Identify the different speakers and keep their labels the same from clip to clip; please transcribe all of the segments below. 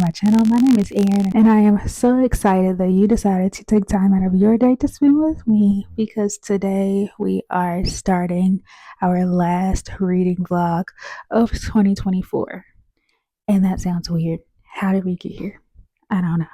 Speaker 1: my channel. My name is Erin, and I am so excited that you decided to take time out of your day to spend with me because today we are starting our last reading vlog of 2024. And that sounds weird. How did we get here? I don't know.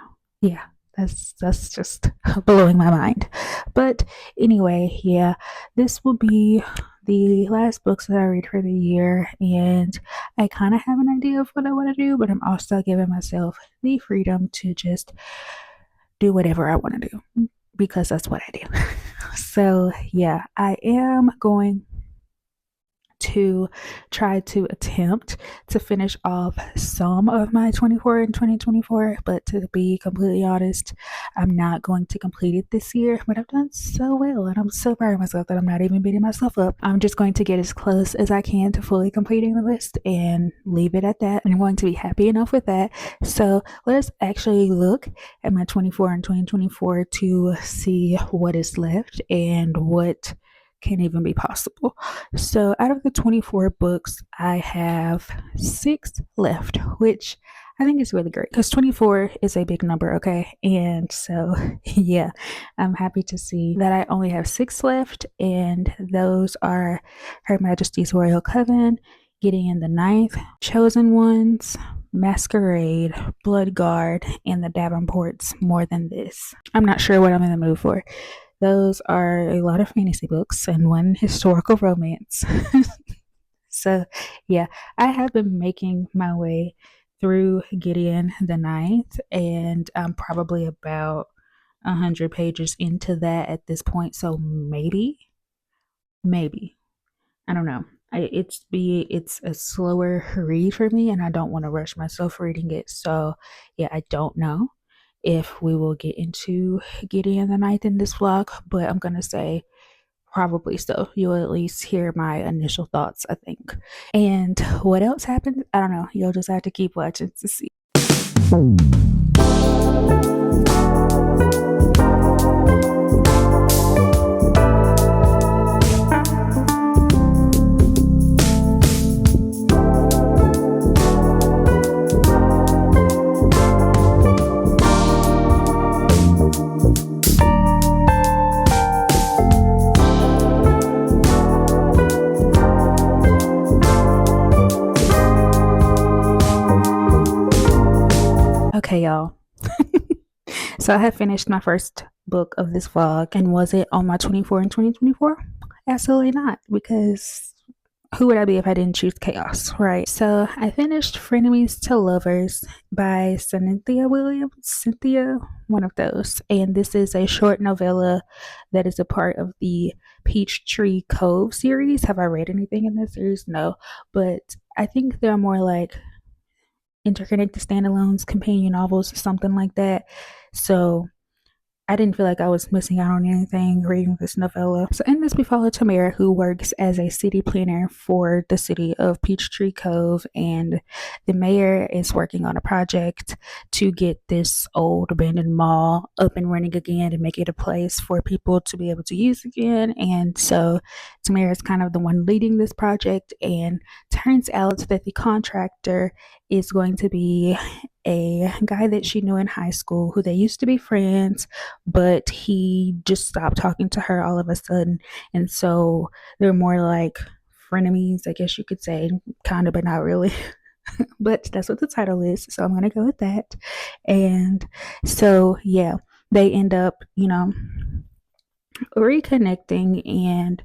Speaker 1: Yeah, that's just blowing my mind. But anyway, yeah, this will be the last books that I read for the year, and I kind of have an idea of what I want to do, but I'm also giving myself the freedom to just do whatever I want to do because that's what I do. So, yeah, I am going to try to attempt to finish off some of my 24 in 2024, but to be completely honest, I'm not going to complete it this year. But I've done so well, and I'm so proud of myself that I'm not even beating myself up. I'm just going to get as close as I can to fully completing the list and leave it at that. And I'm going to be happy enough with that. So let's actually look at my 24 in 2024 to see what is left and what can even be possible. So out of the 24 books, I have 6 left, which I think is really great because 24 is a big number, okay? And so, yeah, I'm happy to see that I only have 6 left, and those are Her Majesty's Royal Coven, Gideon the Ninth, Chosen Ones, Masquerade, Blood Guard, and the Davenports More Than This. I'm not sure what I'm in the mood for. Those are a lot of fantasy books and one historical romance. So, yeah, I have been making my way through Gideon the Ninth, and I'm probably about 100 pages into that at this point. So maybe, I don't know. It's a slower read for me, and I don't want to rush myself reading it. So, yeah, I don't know if we will get into Gideon the Ninth in this vlog, but I'm gonna say probably so. You'll at least hear my initial thoughts, I think. And what else happened? I don't know. You'll just have to keep watching to see. Okay, y'all. So I have finished my first book of this vlog, and was it on my 24 in 2024? Absolutely not, because who would I be if I didn't choose chaos, right? So I finished Frenemies to Lovers by Synithia Williams. Cynthia, one of those. And this is a short novella that is a part of the Peachtree Cove series. Have I read anything in this series? No. But I think they're more like interconnected standalones, companion novels, something like that. So I didn't feel like I was missing out on anything reading this novella. So in this, we follow Tamara, who works as a city planner for the city of Peachtree Cove, and the mayor is working on a project to get this old abandoned mall up and running again and make it a place for people to be able to use again. And so Tamara is kind of the one leading this project, and turns out that the contractor is going to be a guy that she knew in high school who they used to be friends, but he just stopped talking to her all of a sudden. And so they're more like frenemies, I guess you could say, kind of, but not really. But that's what the title is. So I'm going to go with that. And so, yeah, they end up, reconnecting, and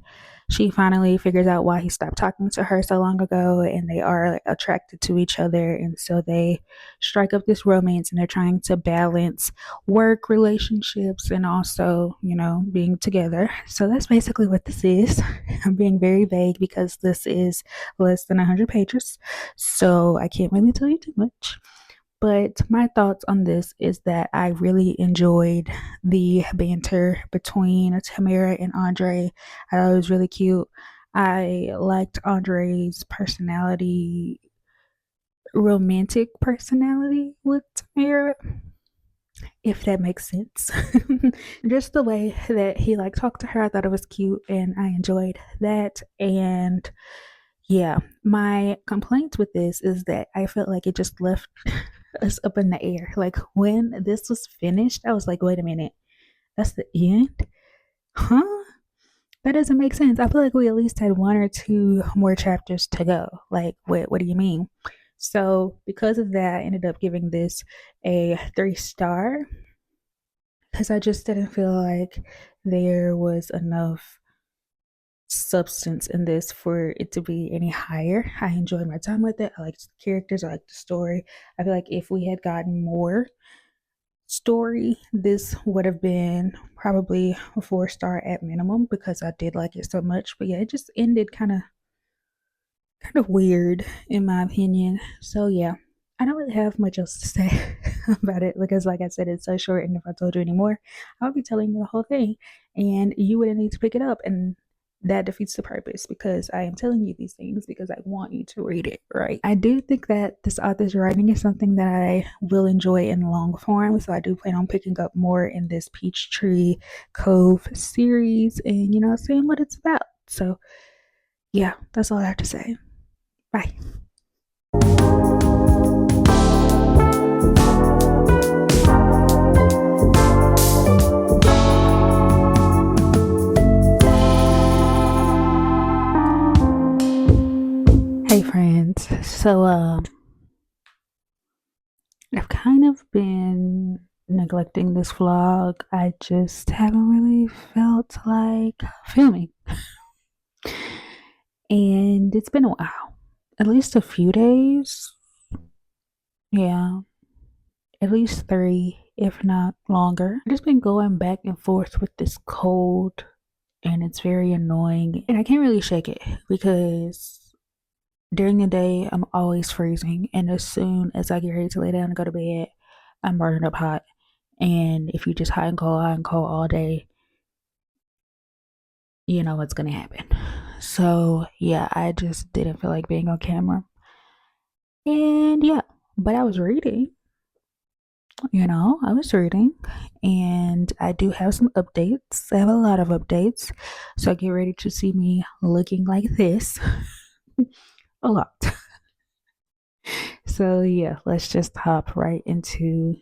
Speaker 1: she finally figures out why he stopped talking to her so long ago, and they are like, attracted to each other, and so they strike up this romance, and they're trying to balance work relationships and also being together. So that's basically what this is. I'm being very vague because this is less than 100 pages, so I can't really tell you too much. But my thoughts on this is that I really enjoyed the banter between Tamara and Andre. I thought it was really cute. I liked Andre's personality, romantic personality with Tamara, if that makes sense. Just the way that he talked to her, I thought it was cute, and I enjoyed that. And yeah, my complaint with this is that I felt like it just left us up in the air. Like when this was finished, I was like, wait a minute, that's the end? Huh? That doesn't make sense. I feel like we at least had one or two more chapters to go. Like, what do you mean? So because of that, I ended up giving this a 3 star because I just didn't feel like there was enough substance in this for it to be any higher. I enjoyed my time with it. I liked the characters, I liked the story. I feel like if we had gotten more story, this would have been probably a 4 star at minimum because I did like it so much. But yeah, it just ended kind of weird in my opinion. So yeah, I don't really have much else to say about it because like I said, it's so short, and if I told you any more, I would be telling you the whole thing and you wouldn't need to pick it up, and that defeats the purpose because I am telling you these things because I want you to read it, right? I do think that this author's writing is something that I will enjoy in long form, so I do plan on picking up more in this Peachtree Cove series and seeing what it's about. So yeah, that's all I have to say. Bye. Hey friends. So I've kind of been neglecting this vlog. I just haven't really felt like filming. And it's been a while. At least a few days. Yeah. At least 3, if not longer. I've just been going back and forth with this cold, and it's very annoying. And I can't really shake it because during the day I'm always freezing, and as soon as I get ready to lay down and go to bed, I'm burning up hot. And if you just hot and cold all day, you know what's gonna happen. So yeah, I just didn't feel like being on camera. And yeah, but I was reading. I was reading, and I do have some updates. I have a lot of updates. So get ready to see me looking like this a lot. So yeah, let's just hop right into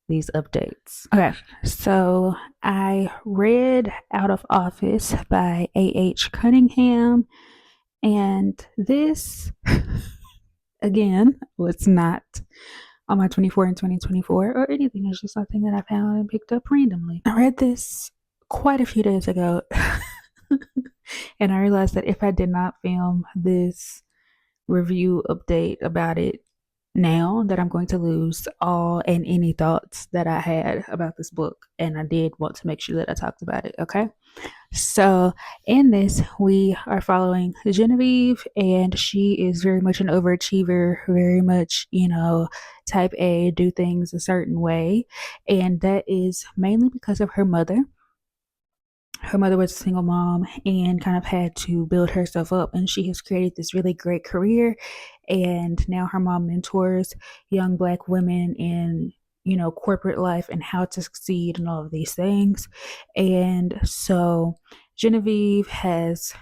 Speaker 1: these updates. Okay, so I read Out of Office by A.H. Cunningham, and this, again, was not on my 24 in 2024 or anything. It's just something that I found and picked up randomly. I read this quite a few days ago, and I realized that if I did not film this review update about it now, that I'm going to lose all and any thoughts that I had about this book. And I did want to make sure that I talked about it. Okay. So in this, we are following Genevieve, and she is very much an overachiever, very much, type A, do things a certain way. And that is mainly because of her mother. Her mother was a single mom and kind of had to build herself up, and she has created this really great career. And now her mom mentors young Black women in corporate life and how to succeed and all of these things. And so Genevieve has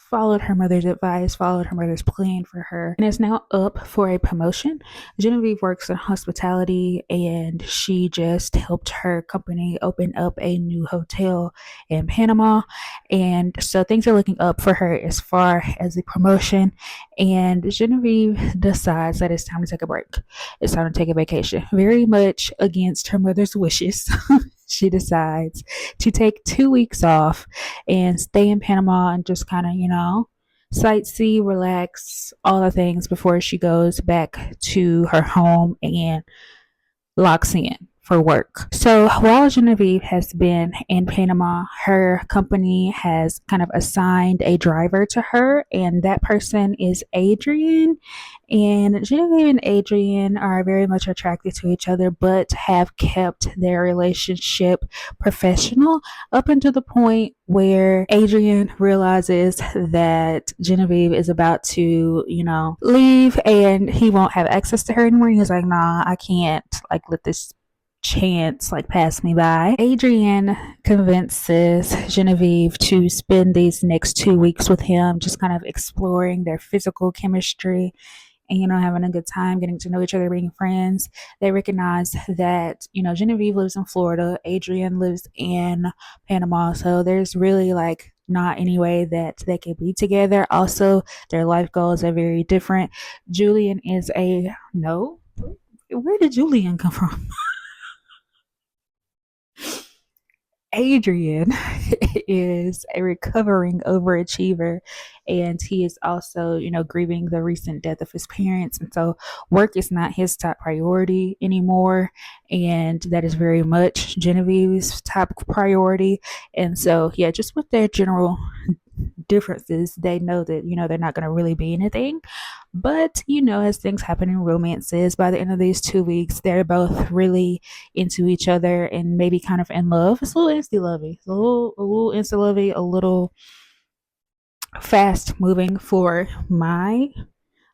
Speaker 1: followed her mother's advice, followed her mother's plan for her, and is now up for a promotion. Genevieve works in hospitality, and she just helped her company open up a new hotel in Panama. And so things are looking up for her as far as the promotion. And Genevieve decides that it's time to take a break. It's time to take a vacation, very much against her mother's wishes. She decides to take 2 weeks off and stay in Panama and just kind of, sightsee, relax, all the things before she goes back to her home and locks in for work. So while Genevieve has been in Panama, her company has kind of assigned a driver to her, and that person is Adrian. And Genevieve and Adrian are very much attracted to each other, but have kept their relationship professional up until the point where Adrian realizes that Genevieve is about to, leave, and he won't have access to her anymore. He's like, nah, I can't let this chance pass me by. Adrian convinces Genevieve to spend these next 2 weeks with him, just kind of exploring their physical chemistry and having a good time, getting to know each other, being friends. They recognize that Genevieve lives in Florida, Adrian lives in Panama, so there's really like not any way that they can be together. Also, their life goals are very different. Julian is a no. Where did Julian come from? Adrian is a recovering overachiever, and he is also, grieving the recent death of his parents. And so work is not his top priority anymore. And that is very much Genevieve's top priority. And so, yeah, just with their general differences, they know that, they're not going to really be anything. But, as things happen in romances, by the end of these 2 weeks, they're both really into each other and maybe kind of in love. It's a little insta lovey, a little insta lovey, a little fast moving for my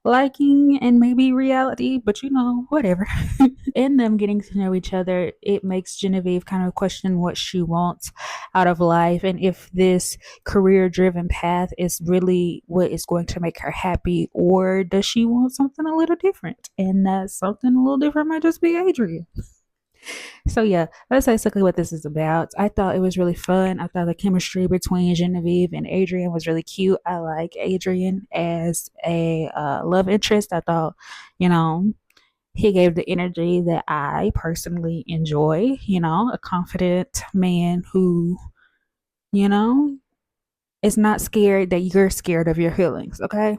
Speaker 1: liking and maybe reality, but whatever. In them getting to know each other, it makes Genevieve kind of question what she wants out of life and if this career driven path is really what is going to make her happy, or does she want something a little different? And that something a little different might just be Adrian. So yeah, that's basically what this is about. I thought it was really fun. I thought the chemistry between Genevieve and Adrian was really cute. I like Adrian as a love interest. I thought, you know, he gave the energy that I personally enjoy. A confident man who, you know, is not scared that you're scared of your feelings. Okay,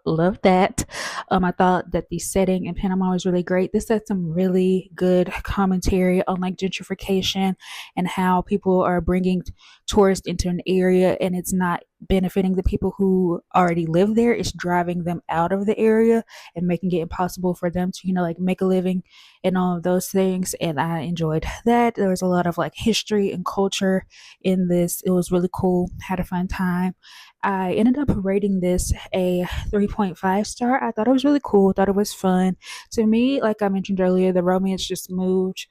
Speaker 1: love that. I thought that the setting in Panama was really great. This had some really good commentary on like gentrification and how people are bringing tourists into an area and it's not benefiting the people who already live there. It's driving them out of the area and making it impossible for them to, like make a living and all of those things. And I enjoyed that. There was a lot of like history and culture in this. It was really cool. Had a fun time. I ended up rating this a 3.5 star. I thought it was really cool, thought it was fun. To me, like I mentioned earlier, the romance just moved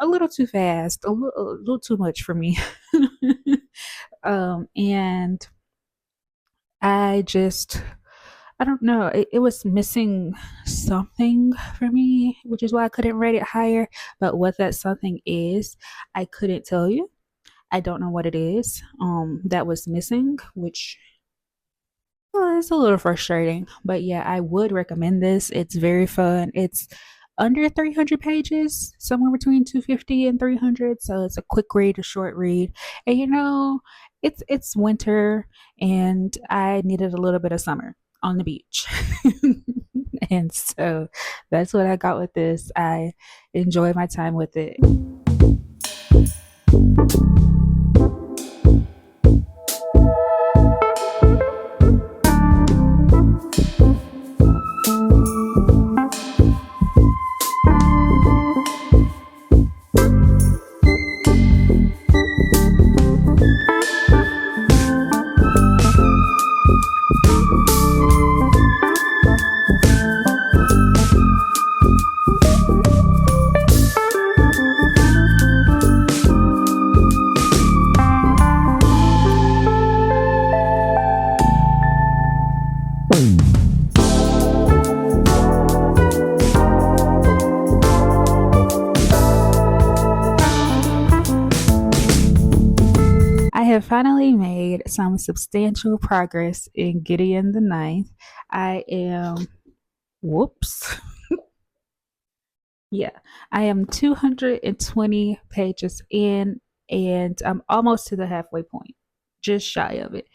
Speaker 1: a little too fast, a little too much for me. And I just, I don't know, it was missing something for me, which is why I couldn't rate it higher. But what that something is, I couldn't tell you. I don't know what it is that was missing, which, well, it's a little frustrating, but yeah, I would recommend this. It's very fun. It's under 300 pages, somewhere between 250 and 300, so it's a quick read, a short read. And it's winter and I needed a little bit of summer on the beach. And so that's what I got with this. I enjoyed my time with it. I have finally made some substantial progress in Gideon the Ninth. I am, whoops. Yeah, I am 220 pages in and I'm almost to the halfway point, just shy of it.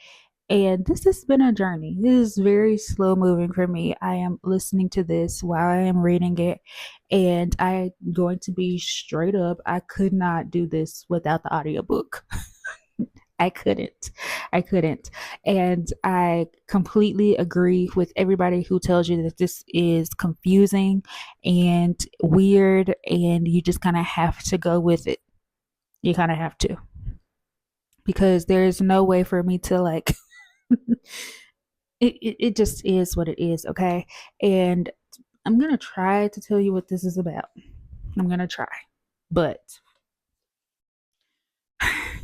Speaker 1: And this has been a journey. This is very slow moving for me. I am listening to this while I am reading it. And I'm going to be straight up, I could not do this without the audiobook. I couldn't. I couldn't. And I completely agree with everybody who tells you that this is confusing and weird, and you just kind of have to go with it. You kind of have to. Because there's no way for me to like, it just is what it is, okay? And I'm going to try to tell you what this is about. I'm going to try. But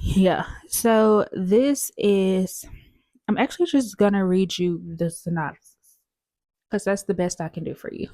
Speaker 1: yeah, so this is, I'm actually just gonna read you the synopsis. because that's the best I can do for you.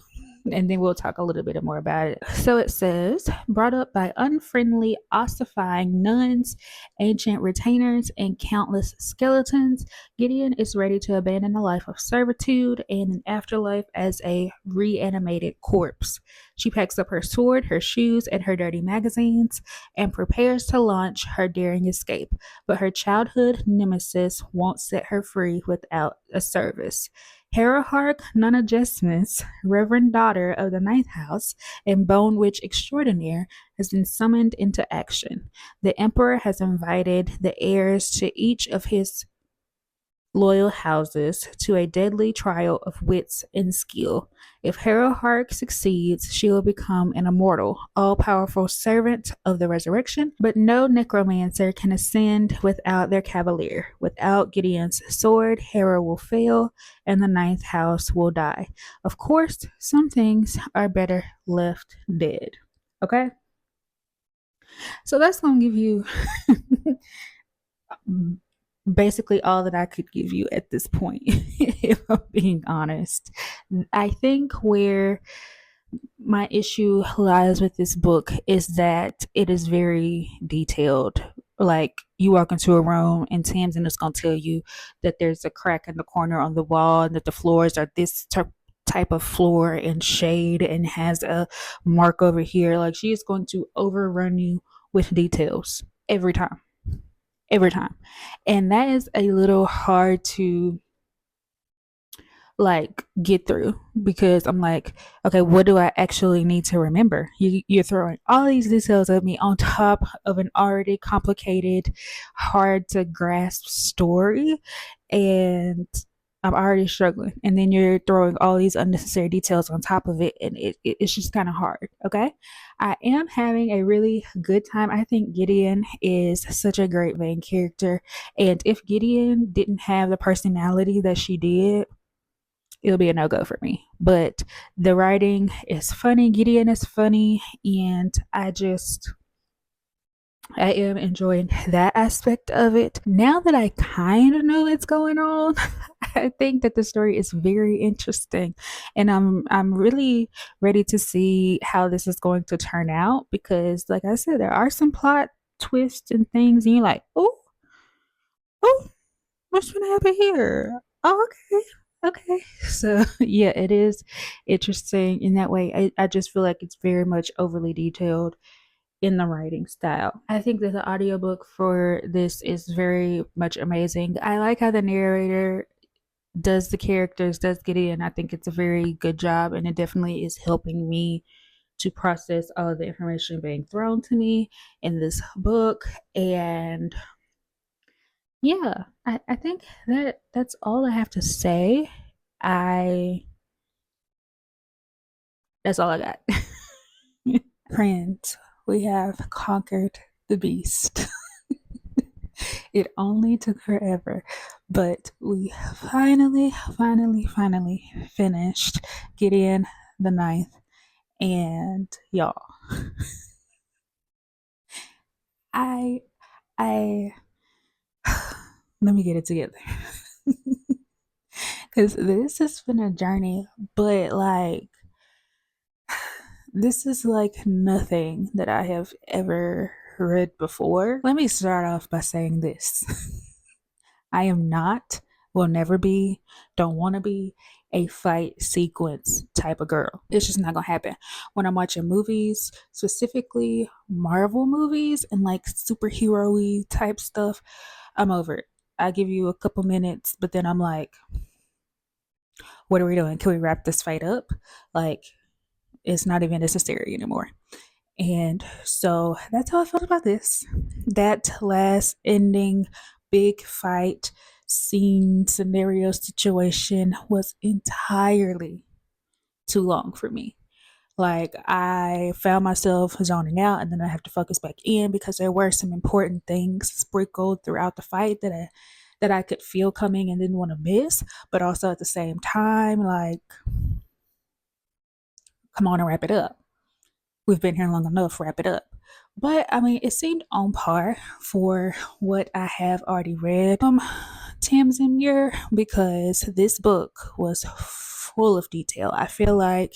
Speaker 1: And then we'll talk a little bit more about it. So it says, brought up by unfriendly, ossifying nuns, ancient retainers, and countless skeletons, Gideon is ready to abandon a life of servitude and an afterlife as a reanimated corpse. She packs up her sword, her shoes, and her dirty magazines and prepares to launch her daring escape. But her childhood nemesis won't set her free without a service. Herahark Nonadjustments, Reverend Daughter of the Ninth House and Bone Witch Extraordinaire, has been summoned into action. The Emperor has invited the heirs to each of his loyal houses to a deadly trial of wits and skill. If Harrowhark succeeds, she will become an immortal, all powerful servant of the resurrection, but no necromancer can ascend without their cavalier. Without Gideon's sword, Hera will fail, and the ninth house will die. Of course, some things are better left dead. Okay? So that's going to give you basically all that I could give you at this point, if I'm being honest. I think where my issue lies with this book is that it is very detailed. Like, you walk into a room and Tamsyn is going to tell you that there's a crack in the corner on the wall and that the floors are this type of floor and shade and has a mark over here. Like, she is going to overrun you with details every time, every time. And that is a little hard to like get through because I'm like, okay, what do I actually need to remember? You're throwing all these details at me on top of an already complicated, hard to grasp story, and I'm already struggling. And then you're throwing all these unnecessary details on top of it, and it's just kind of hard. Okay, I am having a really good time. I think Gideon is such a great main character, and if Gideon didn't have the personality that she did, it'll be a no go for me. But the writing is funny, Gideon is funny, and I am enjoying that aspect of it. Now that I kind of know what's going on, I think that the story is very interesting, and I'm really ready to see how this is going to turn out because, like I said, there are some plot twists and things, and you're like, oh, what's gonna happen here? Oh, okay. Okay. So yeah, it is interesting in that way. I just feel like it's very much overly detailed in the writing style. I think that the audiobook for this is very much amazing. I like how the narrator does the characters, does Gideon. I think it's a very good job and it definitely is helping me to process all of the information being thrown to me in this book. And yeah, I think that that's all I have to say. I That's all I got. Friends, we have conquered the beast. It only took forever, but we finally finished Gideon the Ninth. And y'all, I, I, let me get it together. Because this has been a journey, but like, this is like nothing that I have ever read before. Let me start off by saying this. I am not, will never be, don't want to be a fight sequence type of girl. It's just not gonna happen. When I'm watching movies, specifically Marvel movies and like superhero y type stuff, I'm over it. I give you a couple minutes, but then I'm like, what are we doing? Can we wrap this fight up? Like, it's not even necessary anymore. And so that's how I felt about this. That last ending, big fight, scene, scenario, situation was entirely too long for me. Like, I found myself zoning out and then I have to focus back in because there were some important things sprinkled throughout the fight that I could feel coming and didn't want to miss, but also at the same time, like, come on and wrap it up. We've been here long enough, wrap it up. But I mean, it seemed on par for what I have already read. Tamsyn Muir because this book was full of detail. I feel like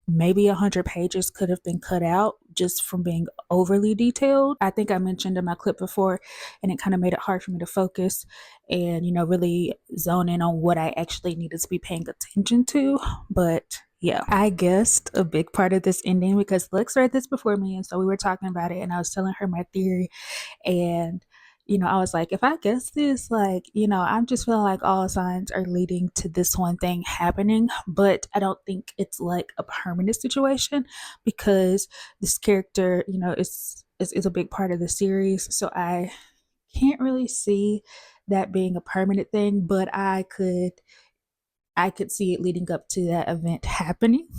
Speaker 1: maybe 100 pages could have been cut out just from being overly detailed. I think I mentioned in my clip before, and it kind of made it hard for me to focus and, really zone in on what I actually needed to be paying attention to. But yeah, I guessed a big part of this ending because Lex read this before me, and so we were talking about it, and I was telling her my theory. And I was like, if I guess this, like, I'm just feeling like all signs are leading to this one thing happening, but I don't think it's like a permanent situation because this character, is a big part of the series. So I can't really see that being a permanent thing, but I could see it leading up to that event happening.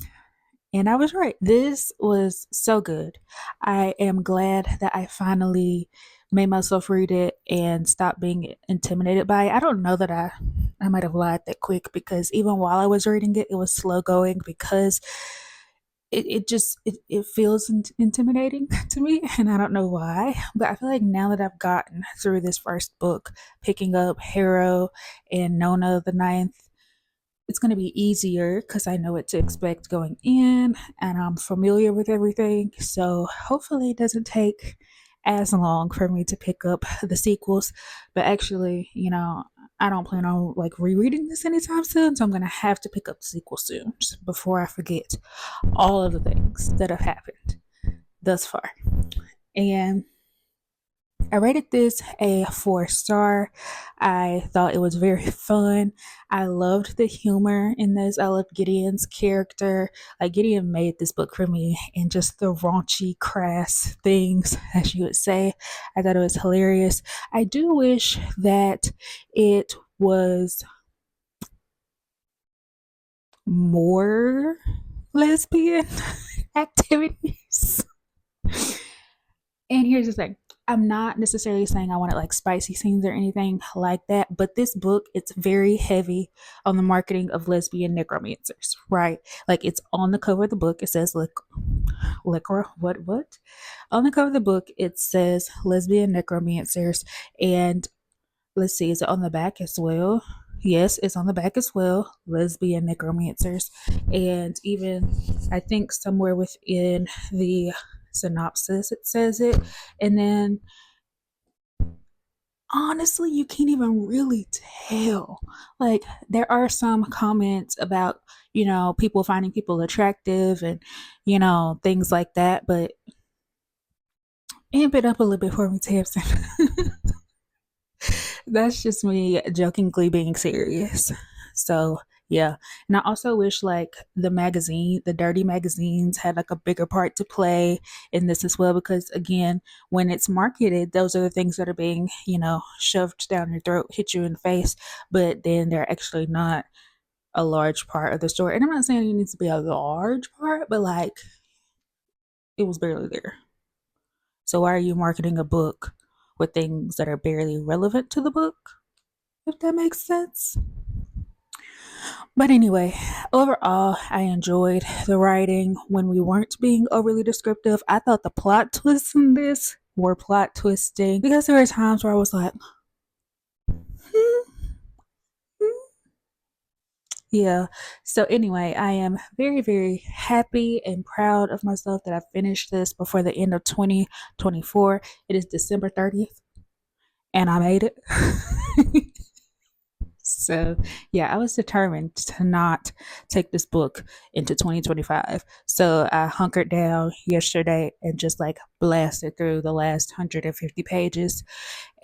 Speaker 1: And I was right. This was so good. I am glad that I finally made myself read it and stop being intimidated by it. I don't know that I might have lied that quick because even while I was reading it, it was slow going because it feels intimidating to me, and I don't know why. But I feel like now that I've gotten through this first book, picking up Harrow and Nona the Ninth, it's going to be easier because I know what to expect going in and I'm familiar with everything. So hopefully it doesn't take as long for me to pick up the sequels. But actually, I don't plan on like rereading this anytime soon. So I'm going to have to pick up the sequel soon before I forget all of the things that have happened thus far. And I rated this a 4-star. I thought it was very fun. I loved the humor in this. I loved Gideon's character. Like, Gideon made this book for me, and just the raunchy, crass things, as you would say. I thought it was hilarious. I do wish that it was more lesbian activities. And here's the thing. I'm not necessarily saying I wanted like spicy scenes or anything like that, but this book, it's very heavy on the marketing of lesbian necromancers, right? Like, it's on the cover of the book. It says liquor. What? On the cover of the book, it says lesbian necromancers. And let's see, is it on the back as well? Yes, it's on the back as well. Lesbian necromancers. And even, I think somewhere within the synopsis it says it. And then honestly, you can't even really tell. Like, there are some comments about, people finding people attractive and, things like that, but amp it up a little bit for me, Tamsyn. That's just me jokingly being serious. So yeah. And I also wish like the dirty magazines had like a bigger part to play in this as well, because again, when it's marketed, those are the things that are being, shoved down your throat, hit you in the face, but then they're actually not a large part of the story. And I'm not saying it needs to be a large part, but like, it was barely there. So why are you marketing a book with things that are barely relevant to the book? If that makes sense. But anyway, overall, I enjoyed the writing when we weren't being overly descriptive. I thought the plot twists in this were plot twisting because there were times where I was like, yeah. So anyway, I am very, very happy and proud of myself that I finished this before the end of 2024. It is December 30th and I made it. So yeah, I was determined to not take this book into 2025. So I hunkered down yesterday and just like blasted through the last 150 pages,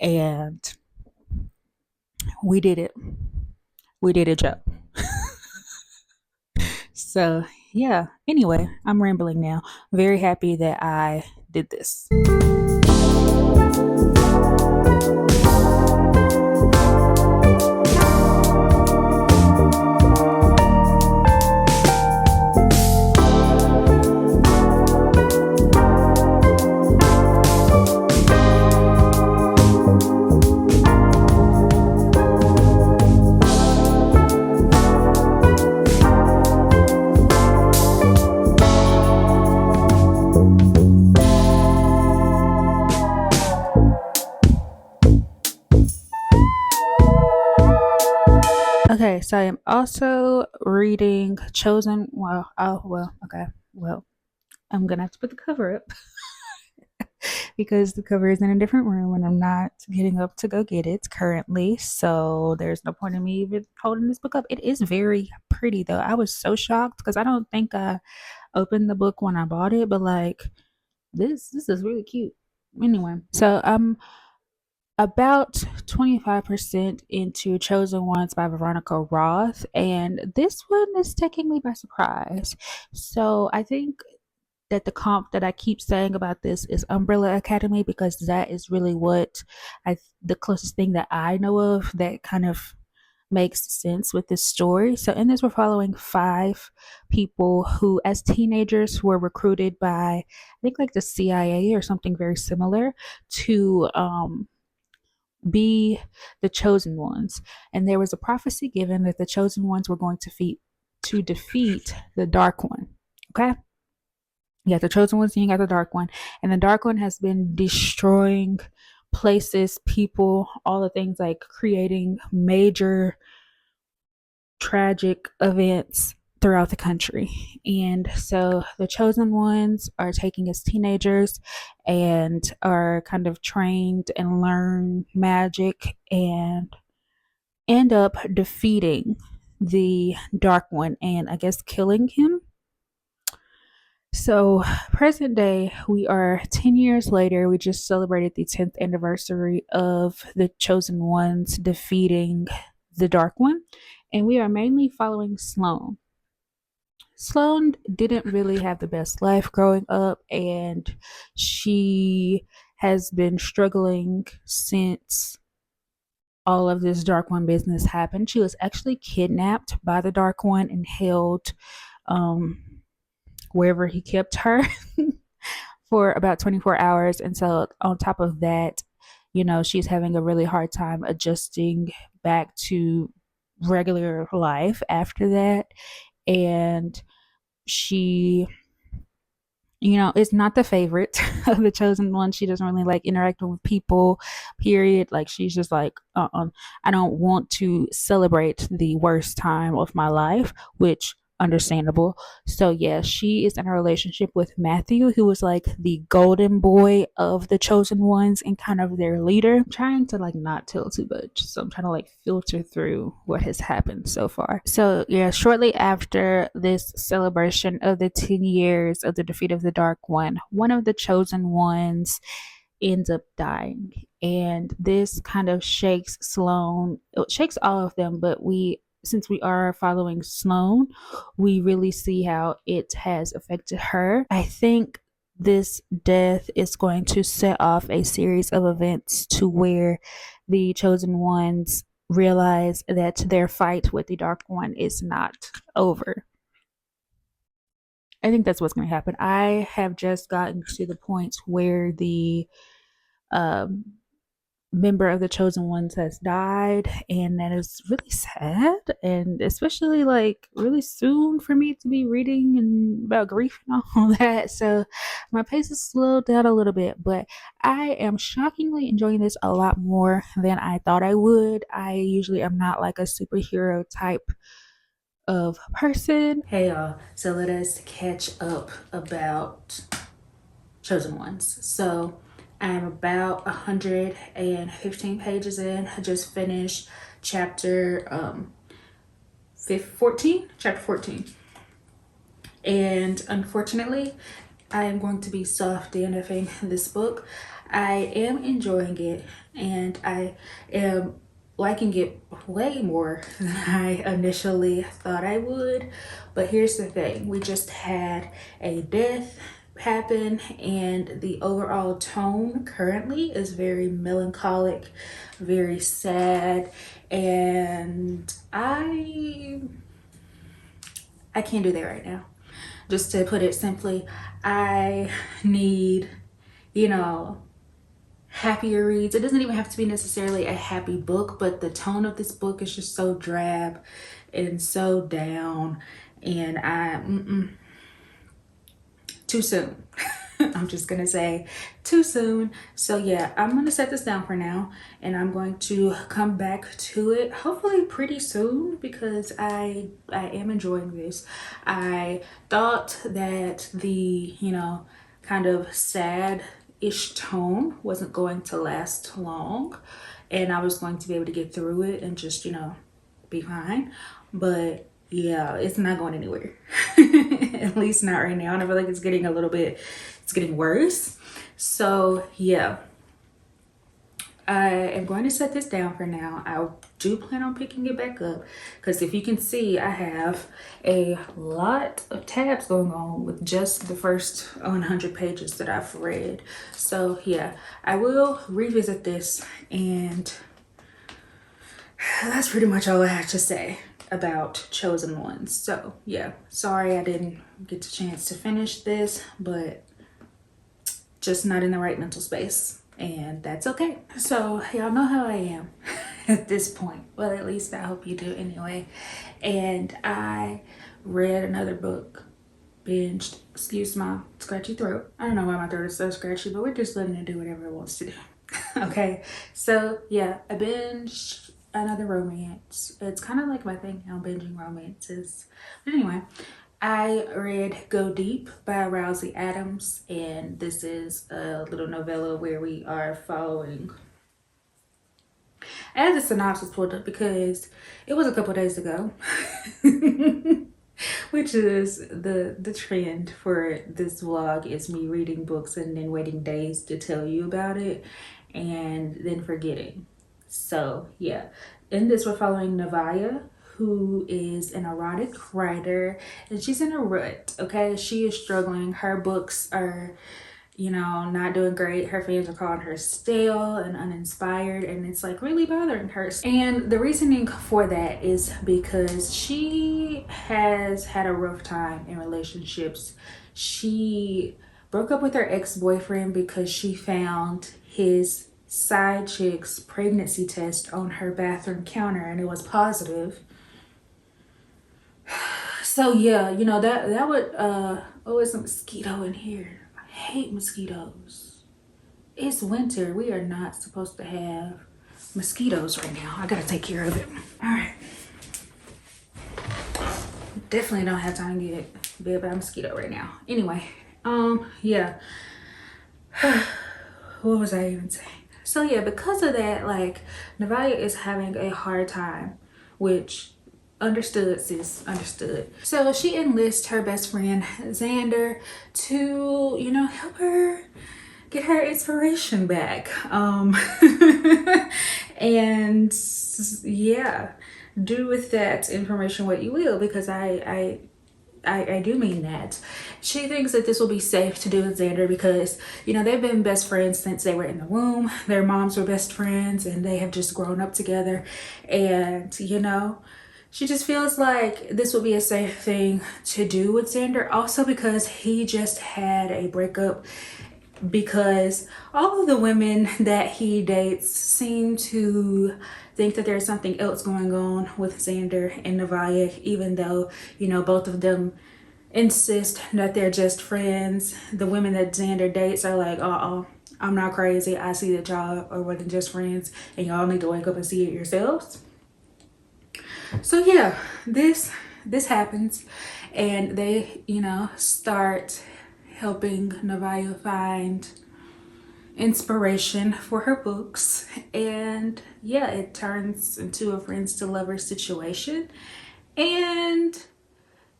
Speaker 1: and we did it. We did a job. So yeah, anyway, I'm rambling now. Very happy that I did this. Okay, so I am also reading Chosen. Okay. Well, I'm gonna have to put the cover up because the cover is in a different room and I'm not getting up to go get it currently. So there's no point in me even holding this book up. It is very pretty though. I was so shocked because I don't think I opened the book when I bought it, but like this is really cute. Anyway, so I'm about 25% into Chosen Ones by Veronica Roth, and this one is taking me by surprise. So I think that the comp that I keep saying about this is Umbrella Academy because that is really what the closest thing that I know of that kind of makes sense with this story. So in this we're following five people who as teenagers were recruited by I think like the CIA or something very similar to be the chosen ones. And there was a prophecy given that the chosen ones were going to defeat the dark one. Okay? You got the chosen ones and you got the dark one. And the dark one has been destroying places, people, all the things like creating major tragic events throughout the country. And so the chosen ones are taking as teenagers and are kind of trained and learn magic and end up defeating the dark one and I guess killing him. So, present day, we are 10 years later. We just celebrated the 10th anniversary of the Chosen Ones defeating the Dark One, and we are mainly following Sloane. Sloane didn't really have the best life growing up, and she has been struggling since all of this Dark One business happened. She was actually kidnapped by the Dark One and held um, wherever he kept her for about 24 hours. And so, on top of that, she's having a really hard time adjusting back to regular life after that. And she is not the favorite of the chosen one. She doesn't really like interacting with people, period. Like, she's just like, I don't want to celebrate the worst time of my life, which understandable. So yeah, she is in a relationship with Matthew, who was like the golden boy of the chosen ones and kind of their leader. I'm trying to like not tell too much, so I'm trying to like filter through what has happened so far. So yeah, shortly after this celebration of the 10 years of the defeat of the dark one of the chosen ones ends up dying, and this kind of shakes Sloane. It shakes all of them, but since we are following Sloane, we really see how it has affected her. I think this death is going to set off a series of events to where the chosen ones realize that their fight with the dark one is not over. I think that's what's going to happen. I have just gotten to the point where the um, member of the chosen ones has died, and that is really sad, and especially like really soon for me to be reading and about grief and all that. So my pace is slowed down a little bit, but I am shockingly enjoying this a lot more than I thought I would. I usually am not like a superhero type of person. Hey y'all, so let us catch up about chosen ones. So I'm about 115 pages in. I just finished chapter 14, chapter 14. And unfortunately, I am going to be soft DNFing this book. I am enjoying it, and I am liking it way more than I initially thought I would. But here's the thing, we just had a death happen, and the overall tone currently is very melancholic, very sad, and I can't do that right now. Just to put it simply, I need, you know, happier reads. It doesn't even have to be necessarily a happy book, but the tone of this book is just so drab and so down, and too soon. I'm just gonna say too soon. So yeah, I'm gonna set this down for now, and I'm going to come back to it hopefully pretty soon because I am enjoying this. I thought that the, kind of sad-ish tone wasn't going to last long, and I was going to be able to get through it and just, be fine. But yeah, it's not going anywhere. At least not right now. And I feel like it's getting worse. So yeah, I am going to set this down for now. I do plan on picking it back up because if you can see, I have a lot of tabs going on with just the first 100 pages that I've read. So yeah, I will revisit this, and that's pretty much all I have to say about Chosen Ones. So yeah, sorry I didn't get the chance to finish this, but just not in the right mental space, and that's okay. So y'all know how I am at this point. Well, at least I hope you do anyway. And I read another book, binged, excuse my scratchy throat. I don't know why my throat is so scratchy, but we're just letting it do whatever it wants to do. Okay, so yeah, I binged another romance. It's kind of like my thing now, binging romances. But anyway, I read Go Deep by Rilzy Adams, and this is a little novella where we are following. I had the synopsis pulled up because it was a couple days ago, which is the trend for this vlog, is me reading books and then waiting days to tell you about it and then forgetting. So yeah, in this we're following Nevaeh, who is an erotic writer, and she's in a rut. Okay, she is struggling. Her books are, not doing great. Her fans are calling her stale and uninspired, and it's like really bothering her. And the reasoning for that is because she has had a rough time in relationships. She broke up with her ex-boyfriend because she found his side chick's pregnancy test on her bathroom counter and it was positive. So yeah, that would oh, it's a mosquito in here. I hate mosquitoes. It's winter. We are not supposed to have mosquitoes right now. I gotta take care of it. All right. Definitely don't have time to get bit by a mosquito right now. Anyway, yeah. What was I even saying? So yeah, because of that, like, Nevaeh is having a hard time, which understood, sis, understood. So she enlists her best friend Xander to, help her get her inspiration back. And yeah, do with that information what you will, because I do mean that. She thinks that this will be safe to do with Xander because, they've been best friends since they were in the womb. Their moms were best friends and they have just grown up together. And, she just feels like this will be a safe thing to do with Xander. Also because he just had a breakup, because all of the women that he dates seem to think that there's something else going on with Xander and Nevaeh, even though, both of them insist that they're just friends. The women that Xander dates are like, I'm not crazy. I see that y'all are more than just friends and y'all need to wake up and see it yourselves. So yeah, this happens, and they, start helping Nevaeh find inspiration for her books, and yeah, it turns into a friends to lovers situation. And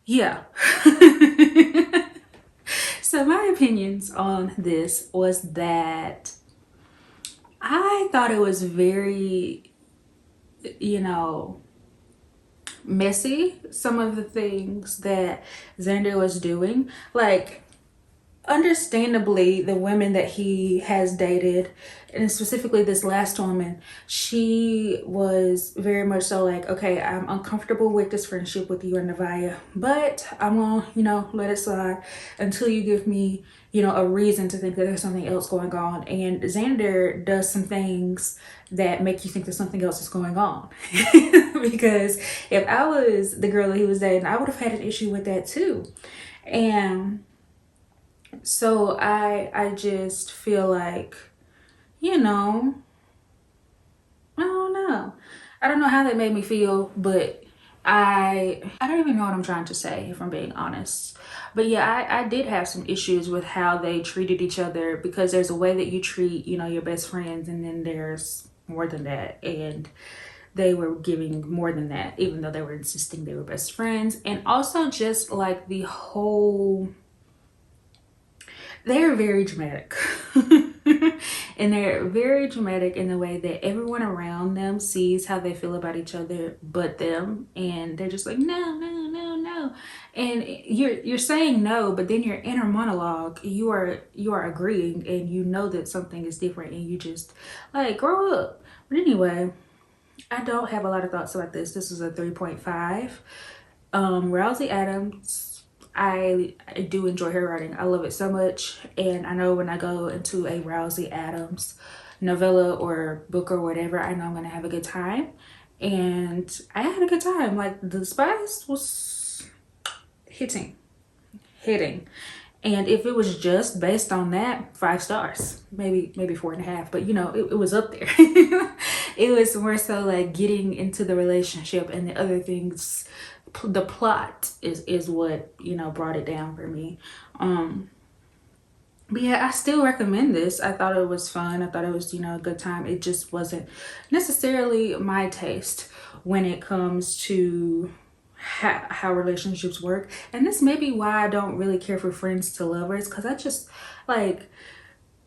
Speaker 1: yeah. So my opinions on this was that I thought it was very, messy, some of the things that Xander was doing. Like, understandably, the women that he has dated, and specifically this last woman, she was very much so like, okay, I'm uncomfortable with this friendship with you and Nevaeh, but I'm gonna, let it slide until you give me, a reason to think that there's something else going on. And Xander does some things that make you think that something else is going on. Because if I was the girl that he was dating, I would have had an issue with that too. And So I just feel like, you know, I don't know. I don't know how that made me feel, but I don't even know what I'm trying to say, if I'm being honest. But yeah, I did have some issues with how they treated each other, because there's a way that you treat, your best friends, and then there's more than that. And they were giving more than that, even though they were insisting they were best friends. And also just like the whole, they're very dramatic. And they're very dramatic in the way that everyone around them sees how they feel about each other but them, and they're just like, no, no, no, no. And you're saying no, but then your inner monologue, you are agreeing, and you know that something is different, and you just like grow up. But anyway, I don't have a lot of thoughts about this. This is a 3.5. Rousey Adams, I do enjoy her writing. I love it so much, and I know when I go into a Rousey Adams novella or book or whatever, I know I'm gonna have a good time, and I had a good time. Like, the spice was hitting, hitting. And if it was just based on that, 5 stars, maybe 4.5. But it was up there. It was more so like getting into the relationship, and the other things, the plot is what brought it down for me. But yeah, I still recommend this. I thought it was fun. I thought it was a good time. It just wasn't necessarily my taste when it comes to how relationships work. And this may be why I don't really care for friends to lovers, because I just like,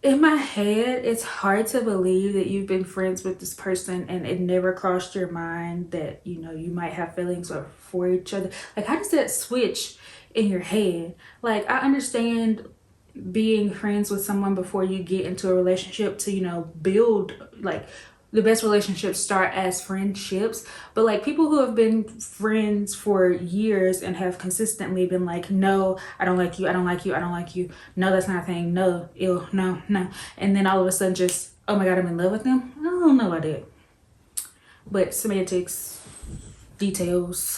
Speaker 1: in my head, it's hard to believe that you've been friends with this person and it never crossed your mind that you might have feelings for each other. Like, how does that switch in your head? Like, I understand being friends with someone before you get into a relationship to build, like, the best relationships start as friendships. But like, people who have been friends for years and have consistently been like, no, I don't like you, I don't like you, I don't like you, no, that's not a thing, no, ew, no, no, and then all of a sudden just, oh my god, I'm in love with them. I don't know about it. But semantics, details,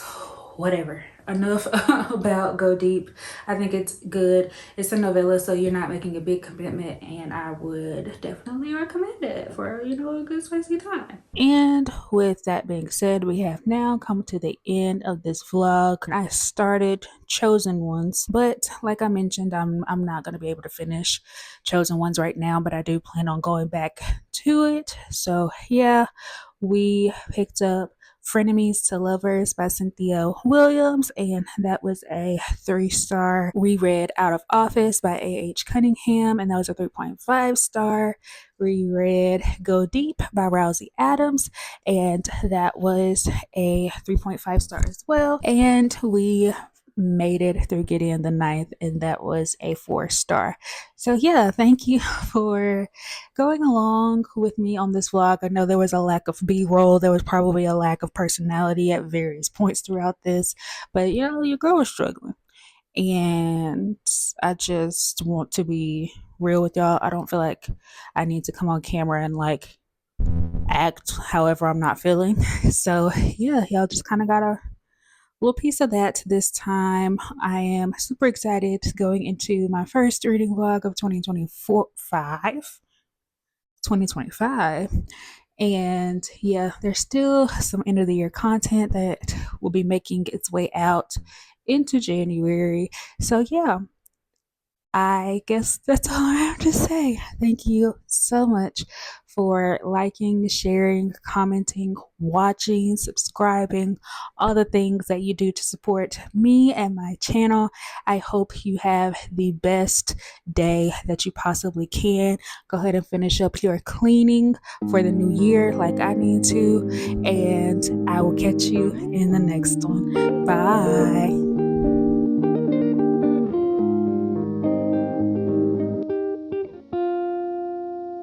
Speaker 1: whatever. Enough about Go Deep. I think it's good. It's a novella, so you're not making a big commitment, and I would definitely recommend it for a good spicy time. And with that being said, we have now come to the end of this vlog. I started Chosen Ones, but like I mentioned, I'm not gonna be able to finish Chosen Ones right now, but I do plan on going back to it. So yeah, we picked up Frenemies to Lovers by Cynthia Williams, and that was a 3-star. Reread Out of Office by A.H. Cunningham, and that was a 3.5-star. Reread Go Deep by Rousey Adams, and that was a 3.5-star as well. And we made it through Gideon the Ninth, and that was a 4-star. So yeah, thank you for going along with me on this vlog. I know there was a lack of b-roll, there was probably a lack of personality at various points throughout this, but your girl is struggling, and I just want to be real with y'all. I don't feel like I need to come on camera and like act however I'm not feeling. So yeah, y'all just kind of gotta little piece of that this time. I am super excited going into my first reading vlog of 2025. And yeah, there's still some end of the year content that will be making its way out into January. So yeah, I guess that's all I have to say. Thank you so much for liking, sharing, commenting, watching, subscribing, all the things that you do to support me and my channel. I hope you have the best day that you possibly can. Go ahead and finish up your cleaning for the new year like I need to, and I will catch you in the next one. Bye.